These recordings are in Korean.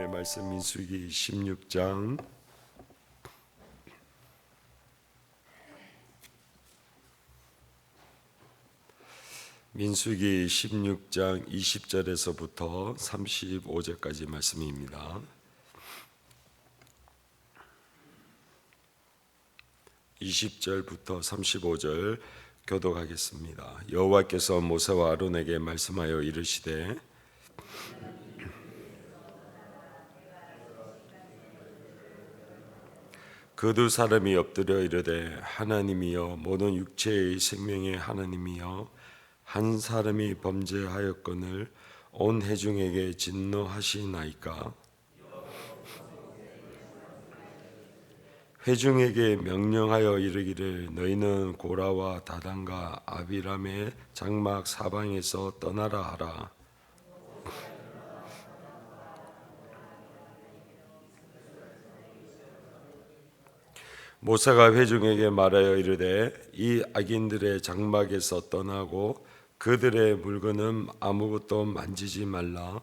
하나님의 말씀 민수기 16장 민수기 16장 20절에서부터 35절까지 말씀입니다. 20절부터 35절 교독하겠습니다. 여호와께서 모세와 아론에게 말씀하여 이르시되 그 두 사람이 엎드려 이르되 하나님이여 모든 육체의 생명의 하나님이여 한 사람이 범죄하였거늘 온 회중에게 진노하시나이까. 회중에게 명령하여 이르기를 너희는 고라와 다단과 아비람의 장막 사방에서 떠나라 하라. 모세가 회중에게 말하여 이르되 이 악인들의 장막에서 떠나고 그들의 물건은 아무것도 만지지 말라.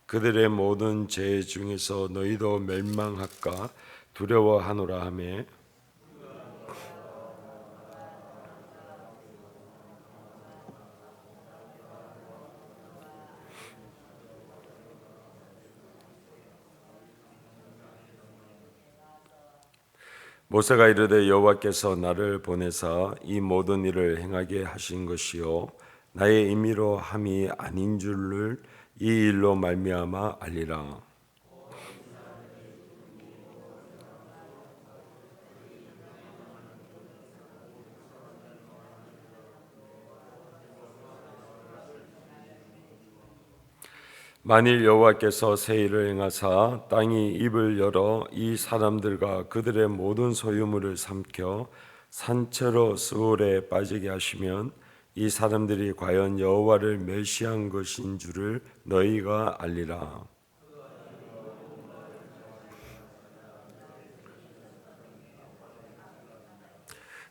그들의 모든 죄 중에서 너희도 멸망할까 두려워하노라 하매 모세가 이르되 여호와께서 나를 보내사 이 모든 일을 행하게 하신 것이요 나의 임의로 함이 아닌 줄을 이 일로 말미암아 알리라. 만일 여호와께서 새 일을 행하사 땅이 입을 열어 이 사람들과 그들의 모든 소유물을 삼켜 산채로 스올에 빠지게 하시면 이 사람들이 과연 여호와를 멸시한 것인 줄을 너희가 알리라.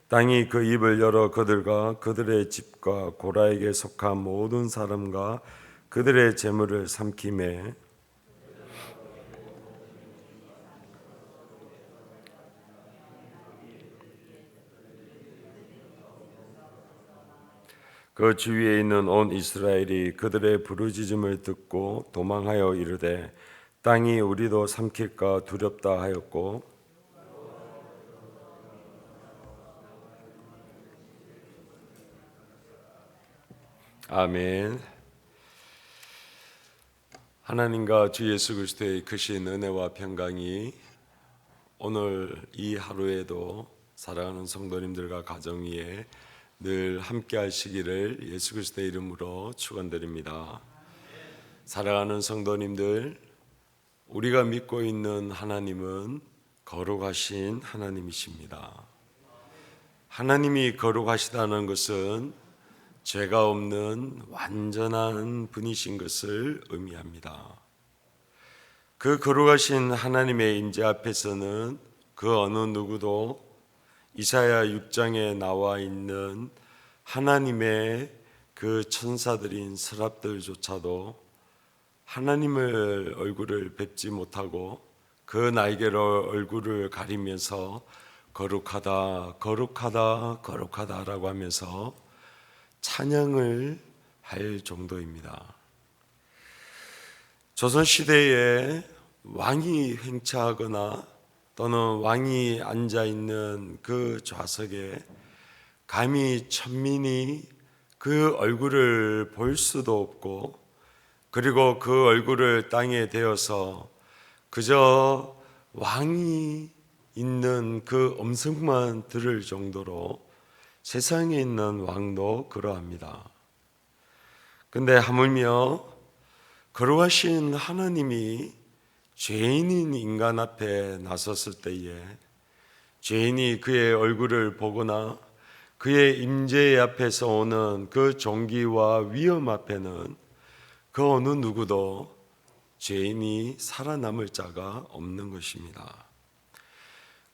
땅이 그 입을 열어 그들과 그들의 집과 고라에게 속한 모든 사람과 그들의 재물을 삼키매 그 주위에 있는 온 이스라엘이 그들의 부르짖음을 듣고 도망하여 이르되 땅이 우리도 삼킬까 두렵다 하였고 아멘. 하나님과 주 예수 그리스도의 크신 은혜와 평강이 오늘 이 하루에도 사랑하는 성도님들과 가정 위에 늘 함께 하시기를 예수 그리스도의 이름으로 축원드립니다. 사랑하는 성도님들, 우리가 믿고 있는 하나님은 거룩하신 하나님이십니다. 하나님이 거룩하시다는 것은 죄가 없는 완전한 분이신 것을 의미합니다. 그 거룩하신 하나님의 임재 앞에서는 그 어느 누구도 이사야 6장에 나와 있는 하나님의 그 천사들인 서랍들조차도 하나님의 얼굴을 뵙지 못하고 그 날개로 얼굴을 가리면서 거룩하다 거룩하다 거룩하다라고 하면서 찬양을 할 정도입니다. 조선시대에 왕이 횡차하거나 또는 왕이 앉아있는 그 좌석에 감히 천민이 그 얼굴을 볼 수도 없고 그리고 그 얼굴을 땅에 대어서 그저 왕이 있는 그 음성만 들을 정도로 세상에 있는 왕도 그러합니다. 근데 하물며 거룩하신 하나님이 죄인인 인간 앞에 나섰을 때에 죄인이 그의 얼굴을 보거나 그의 임재 앞에서 오는 그 존귀와 위엄 앞에는 그 어느 누구도 죄인이 살아남을 자가 없는 것입니다.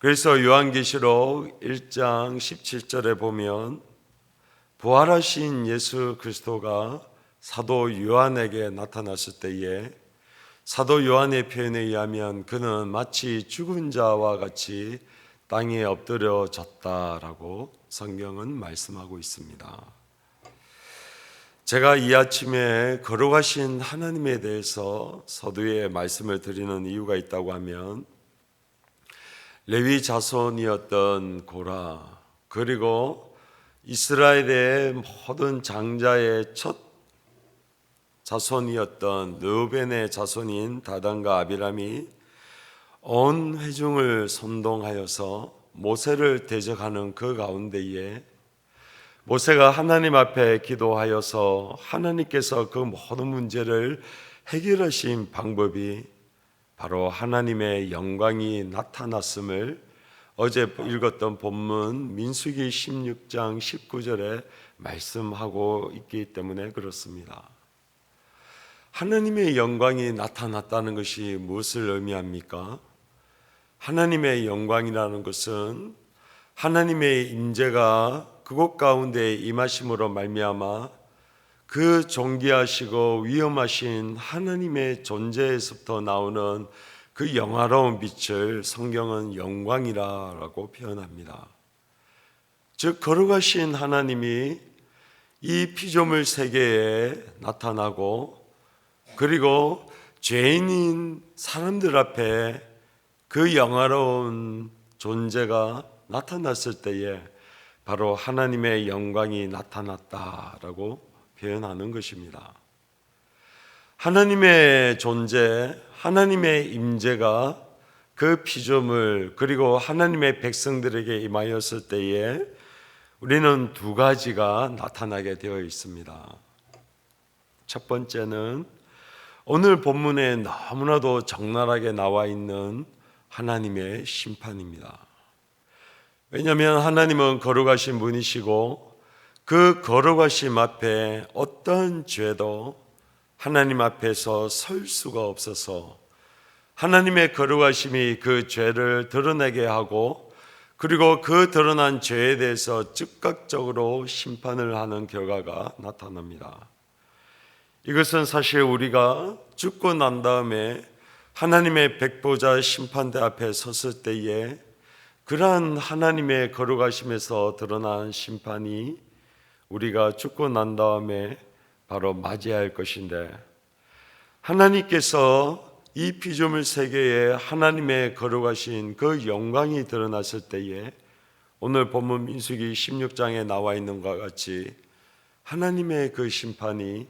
그래서 요한계시록 1장 17절에 보면 부활하신 예수 그리스도가 사도 요한에게 나타났을 때에 사도 요한의 표현에 의하면 그는 마치 죽은 자와 같이 땅에 엎드려졌다라고 성경은 말씀하고 있습니다. 제가 이 아침에 거룩하신 하나님에 대해서 서두에 말씀을 드리는 이유가 있다고 하면, 레위 자손이었던 고라, 그리고 이스라엘의 모든 장자의 첫 자손이었던 르우벤의 자손인 다단과 아비람이 온 회중을 선동하여서 모세를 대적하는 그 가운데에 모세가 하나님 앞에 기도하여서 하나님께서 그 모든 문제를 해결하신 방법이 바로 하나님의 영광이 나타났음을 어제 읽었던 본문 민수기 16장 19절에 말씀하고 있기 때문에 그렇습니다. 하나님의 영광이 나타났다는 것이 무엇을 의미합니까? 하나님의 영광이라는 것은 하나님의 임재가 그곳 가운데 임하심으로 말미암아 그 존귀하시고 위엄하신 하나님의 존재에서부터 나오는 그 영화로운 빛을 성경은 영광이라고 표현합니다. 즉 거룩하신 하나님이 이 피조물 세계에 나타나고, 그리고 죄인인 사람들 앞에 그 영화로운 존재가 나타났을 때에 바로 하나님의 영광이 나타났다라고 표현하는 것입니다. 하나님의 존재, 하나님의 임재가 그 피조물 그리고 하나님의 백성들에게 임하였을 때에 우리는 두 가지가 나타나게 되어 있습니다. 첫 번째는 오늘 본문에 너무나도 적나라하게 나와 있는 하나님의 심판입니다. 왜냐하면 하나님은 거룩하신 분이시고 그 거룩하심 앞에 어떤 죄도 하나님 앞에서 설 수가 없어서 하나님의 거룩하심이 그 죄를 드러내게 하고, 그리고 그 드러난 죄에 대해서 즉각적으로 심판을 하는 결과가 나타납니다. 이것은 사실 우리가 죽고 난 다음에 하나님의 백보자 심판대 앞에 섰을 때에 그러한 하나님의 거룩하심에서 드러난 심판이 우리가 죽고 난 다음에 바로 맞이할 것인데, 하나님께서 이 피조물 세계에 하나님의 거룩하신 그 영광이 드러났을 때에 오늘 본문 민수기 16장에 나와 있는 것과 같이 하나님의 그 심판이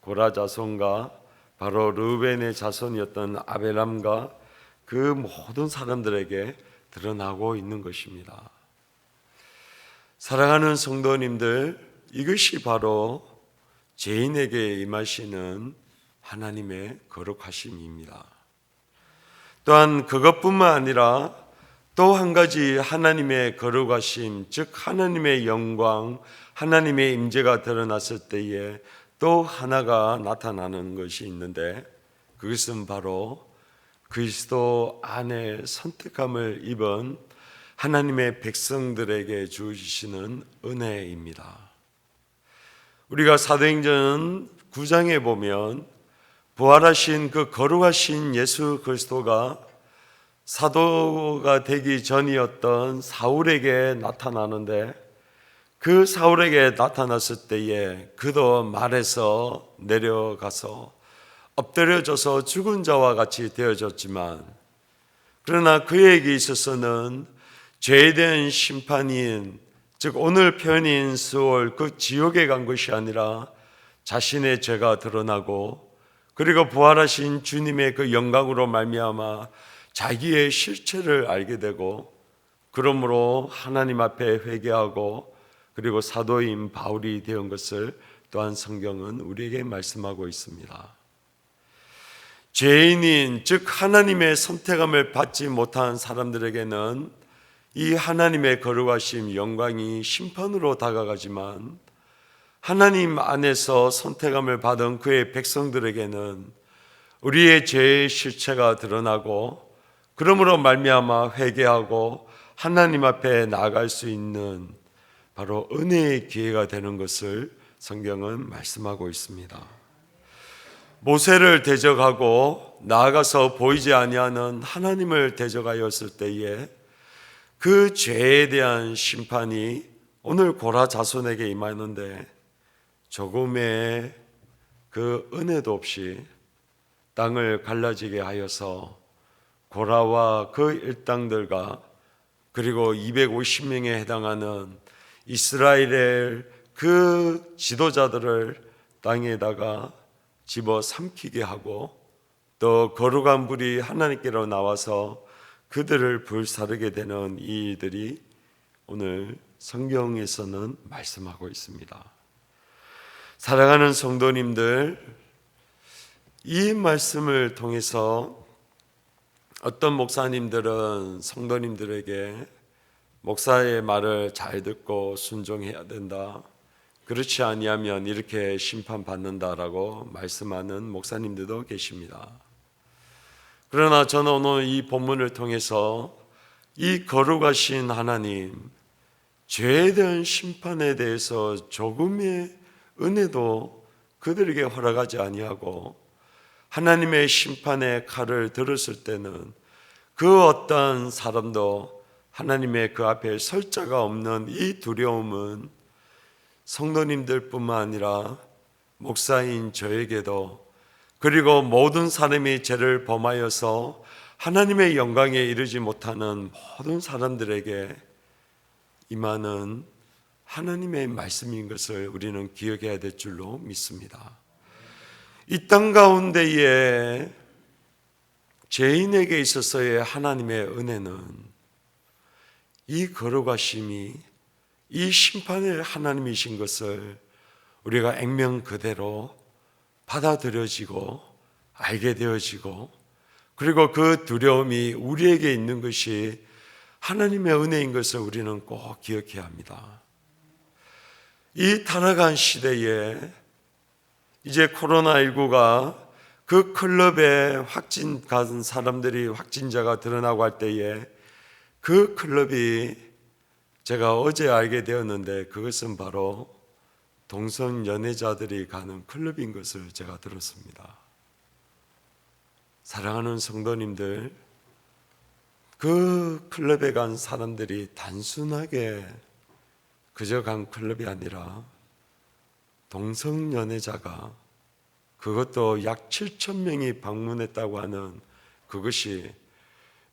고라 자손과 바로 르우벤의 자손이었던 아벨람과 그 모든 사람들에게 드러나고 있는 것입니다. 사랑하는 성도님들, 이것이 바로 죄인에게 임하시는 하나님의 거룩하심입니다. 또한 그것뿐만 아니라 또 한 가지 하나님의 거룩하심, 즉 하나님의 영광, 하나님의 임재가 드러났을 때에 또 하나가 나타나는 것이 있는데, 그것은 바로 그리스도 안에 선택함을 입은 하나님의 백성들에게 주시는 은혜입니다. 우리가 사도행전 9장에 보면 부활하신 그 거룩하신 예수 그리스도가 사도가 되기 전이었던 사울에게 나타나는데, 그 사울에게 나타났을 때에 그도 말에서 내려가서 엎드려져서 죽은 자와 같이 되어졌지만, 그러나 그에게 있어서는 죄에 대한 심판인, 즉 오늘 표현인 수월 그 지옥에 간 것이 아니라 자신의 죄가 드러나고, 그리고 부활하신 주님의 그 영광으로 말미암아 자기의 실체를 알게 되고, 그러므로 하나님 앞에 회개하고 그리고 사도인 바울이 되은 것을 또한 성경은 우리에게 말씀하고 있습니다. 죄인인, 즉 하나님의 선택함을 받지 못한 사람들에게는 이 하나님의 거룩하심, 영광이 심판으로 다가가지만, 하나님 안에서 선택함을 받은 그의 백성들에게는 우리의 죄의 실체가 드러나고, 그러므로 말미암아 회개하고 하나님 앞에 나아갈 수 있는 바로 은혜의 기회가 되는 것을 성경은 말씀하고 있습니다. 모세를 대적하고 나아가서 보이지 아니하는 하나님을 대적하였을 때에 그 죄에 대한 심판이 오늘 고라 자손에게 임하는데 조금의 그 은혜도 없이 땅을 갈라지게 하여서 고라와 그 일당들과 그리고 250명에 해당하는 이스라엘의 그 지도자들을 땅에다가 집어 삼키게 하고 또 거룩한 불이 하나님께로 나와서 그들을 불사르게 되는 이 일들이 오늘 성경에서는 말씀하고 있습니다. 사랑하는 성도님들, 이 말씀을 통해서 어떤 목사님들은 성도님들에게 목사의 말을 잘 듣고 순종해야 된다, 그렇지 아니하면 이렇게 심판받는다라고 말씀하는 목사님들도 계십니다. 그러나 저는 오늘 이 본문을 통해서 이 거룩하신 하나님, 죄에 대한 심판에 대해서 조금의 은혜도 그들에게 허락하지 아니하고 하나님의 심판의 칼을 들었을 때는 그 어떤 사람도 하나님의 그 앞에 설 자가 없는 이 두려움은 성도님들 뿐만 아니라 목사인 저에게도, 그리고 모든 사람이 죄를 범하여서 하나님의 영광에 이르지 못하는 모든 사람들에게 임하는 하나님의 말씀인 것을 우리는 기억해야 될 줄로 믿습니다. 이 땅 가운데에 죄인에게 있어서의 하나님의 은혜는 이 거룩하심이, 이 심판의 하나님이신 것을 우리가 액면 그대로 받아들여지고 알게 되어지고, 그리고 그 두려움이 우리에게 있는 것이 하나님의 은혜인 것을 우리는 꼭 기억해야 합니다. 이 타락한 시대에 이제 코로나19가 그 클럽에 확진 간 사람들이 확진자가 드러나고 할 때에 그 클럽이 제가 어제 알게 되었는데 그것은 바로 동성 연애자들이 가는 클럽인 것을 제가 들었습니다. 사랑하는 성도님들, 그 클럽에 간 사람들이 단순하게 그저 간 클럽이 아니라 동성 연애자가, 그것도 약 7,000명이 방문했다고 하는 그것이,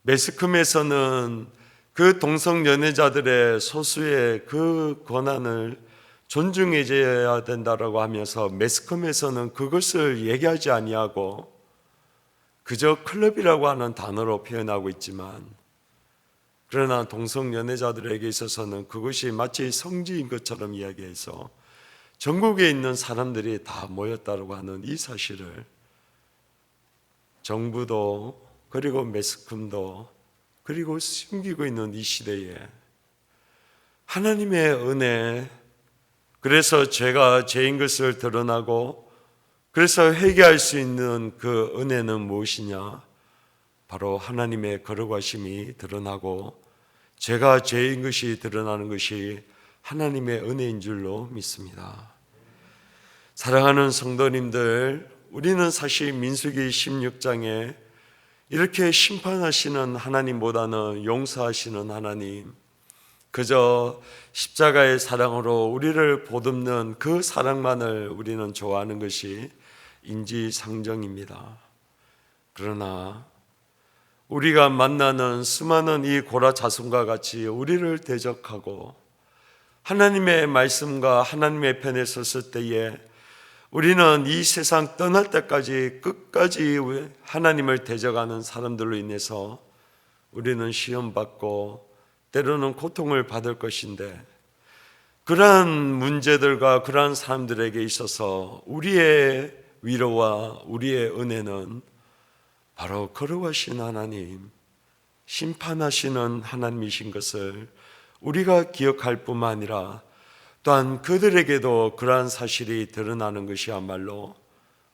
매스컴에서는 그 동성 연애자들의 소수의 그 권한을 존중해줘야 된다라고 하면서 매스컴에서는 그것을 얘기하지 아니하고 그저 클럽이라고 하는 단어로 표현하고 있지만, 그러나 동성 연애자들에게 있어서는 그것이 마치 성지인 것처럼 이야기해서 전국에 있는 사람들이 다 모였다고 하는 이 사실을 정부도 그리고 매스컴도 그리고 숨기고 있는 이 시대에 하나님의 은혜, 그래서 죄가 죄인 것을 드러나고 그래서 회개할 수 있는 그 은혜는 무엇이냐? 바로 하나님의 거룩하심이 드러나고 죄가 죄인 것이 드러나는 것이 하나님의 은혜인 줄로 믿습니다. 사랑하는 성도님들, 우리는 사실 민수기 16장에 이렇게 심판하시는 하나님보다는 용서하시는 하나님, 그저 십자가의 사랑으로 우리를 보듬는 그 사랑만을 우리는 좋아하는 것이 인지상정입니다. 그러나 우리가 만나는 수많은 이 고라 자손과 같이 우리를 대적하고 하나님의 말씀과 하나님의 편에 섰을 때에 우리는 이 세상 떠날 때까지 끝까지 하나님을 대적하는 사람들로 인해서 우리는 시험받고 때로는 고통을 받을 것인데, 그러한 문제들과 그러한 사람들에게 있어서 우리의 위로와 우리의 은혜는 바로 거룩하신 하나님, 심판하시는 하나님이신 것을 우리가 기억할 뿐만 아니라 또한 그들에게도 그러한 사실이 드러나는 것이야말로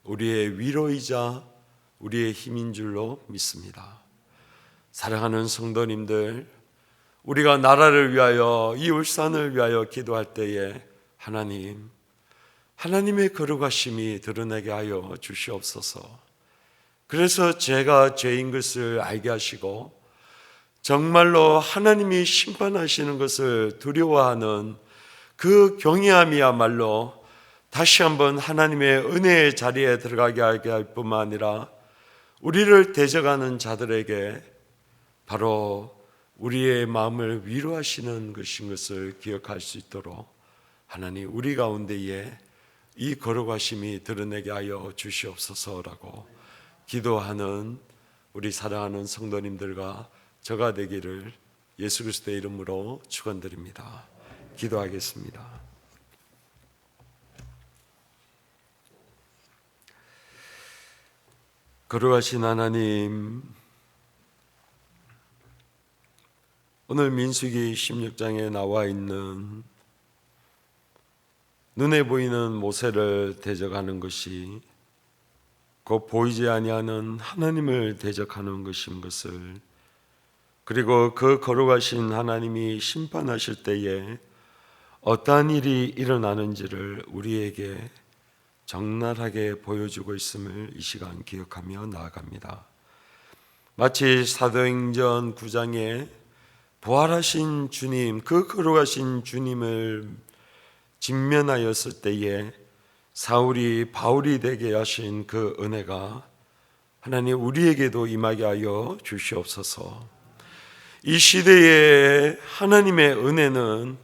우리의 위로이자 우리의 힘인 줄로 믿습니다. 사랑하는 성도님들, 우리가 나라를 위하여 이 울산을 위하여 기도할 때에 하나님, 하나님의 거룩하심이 드러나게 하여 주시옵소서. 그래서 제가 죄인 것을 알게 하시고 정말로 하나님이 심판하시는 것을 두려워하는 그 경외함이야말로 다시 한번 하나님의 은혜의 자리에 들어가게 하게 할 뿐만 아니라 우리를 대적하는 자들에게 바로 우리의 마음을 위로하시는 것인 것을 기억할 수 있도록 하나님 우리 가운데에 이 거룩하심이 드러내게 하여 주시옵소서라고 기도하는 우리 사랑하는 성도님들과 저가 되기를 예수 그리스도의 이름으로 축원드립니다. 기도하겠습니다. 거룩하신 하나님, 오늘 민수기 16장에 나와 있는 눈에 보이는 모세를 대적하는 것이 곧 보이지 아니하는 하나님을 대적하는 것인 것을, 그리고 그 거룩하신 하나님이 심판하실 때에 어떠한 일이 일어나는지를 우리에게 적나라하게 보여주고 있음을 이 시간 기억하며 나아갑니다. 마치 사도행전 9장에 부활하신 주님, 그 거룩하신 주님을 직면하였을 때에 사울이 바울이 되게 하신 그 은혜가 하나님 우리에게도 임하게 하여 주시옵소서. 이 시대에 하나님의 은혜는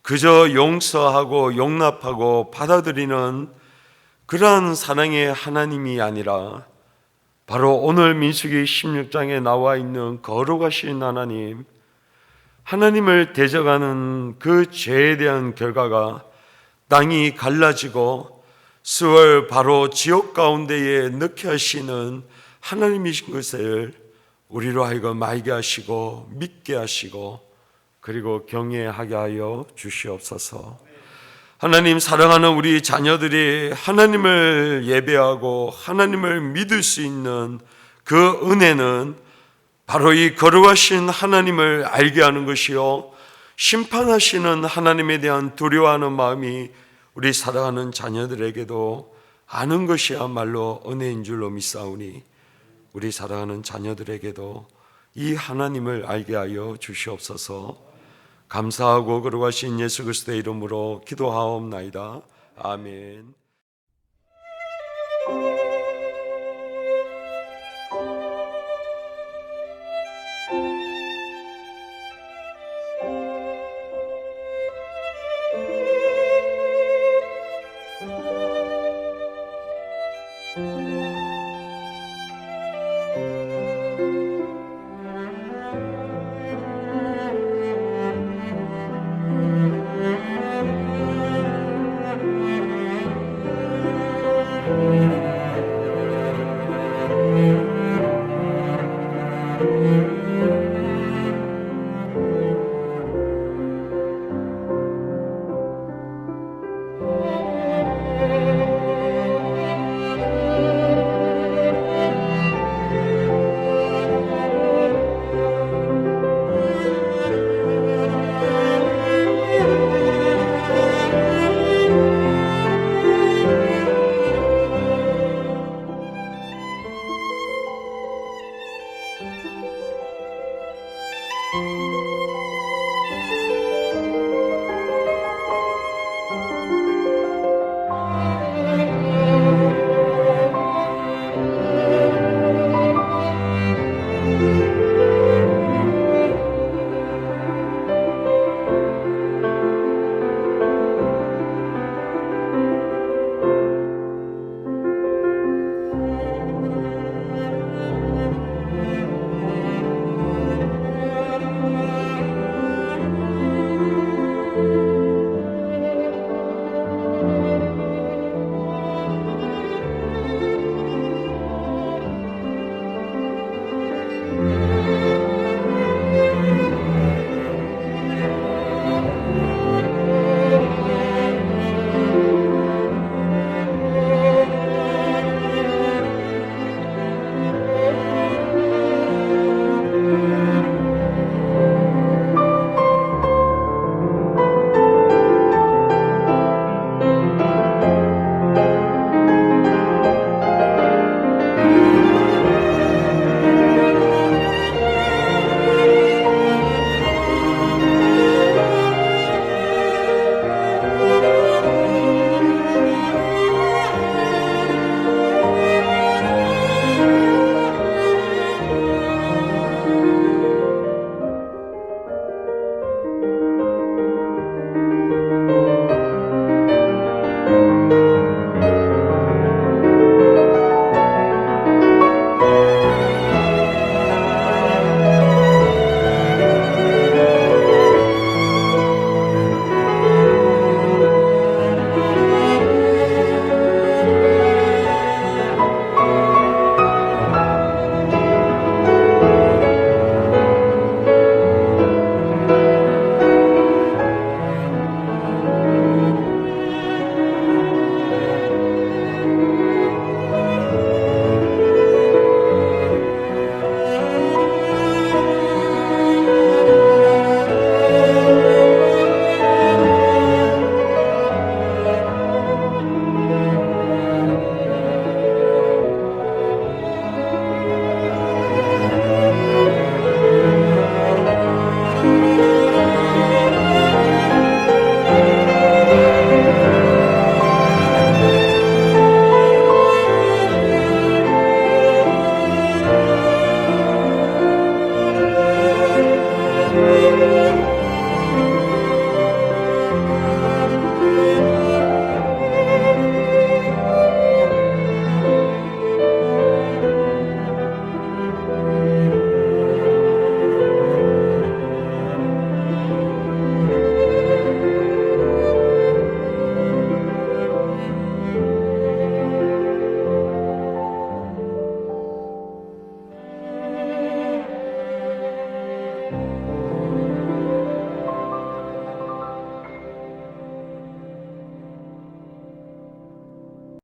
그저 용서하고 용납하고 받아들이는 그러한 사랑의 하나님이 아니라 바로 오늘 민수기 16장에 나와 있는 거룩하신 하나님, 하나님을 대적하는 그 죄에 대한 결과가 땅이 갈라지고 수월 바로 지옥 가운데에 넣게 하시는 하나님이신 것을 우리로 하여금 알게 하시고 믿게 하시고 그리고 경외하게 하여 주시옵소서. 하나님, 사랑하는 우리 자녀들이 하나님을 예배하고 하나님을 믿을 수 있는 그 은혜는 바로 이 거룩하신 하나님을 알게 하는 것이요, 심판하시는 하나님에 대한 두려워하는 마음이 우리 사랑하는 자녀들에게도 아는 것이야말로 은혜인 줄로 믿사오니 우리 사랑하는 자녀들에게도 이 하나님을 알게 하여 주시옵소서. 감사하고 거룩하신 예수 그리스도의 이름으로 기도하옵나이다. 아멘.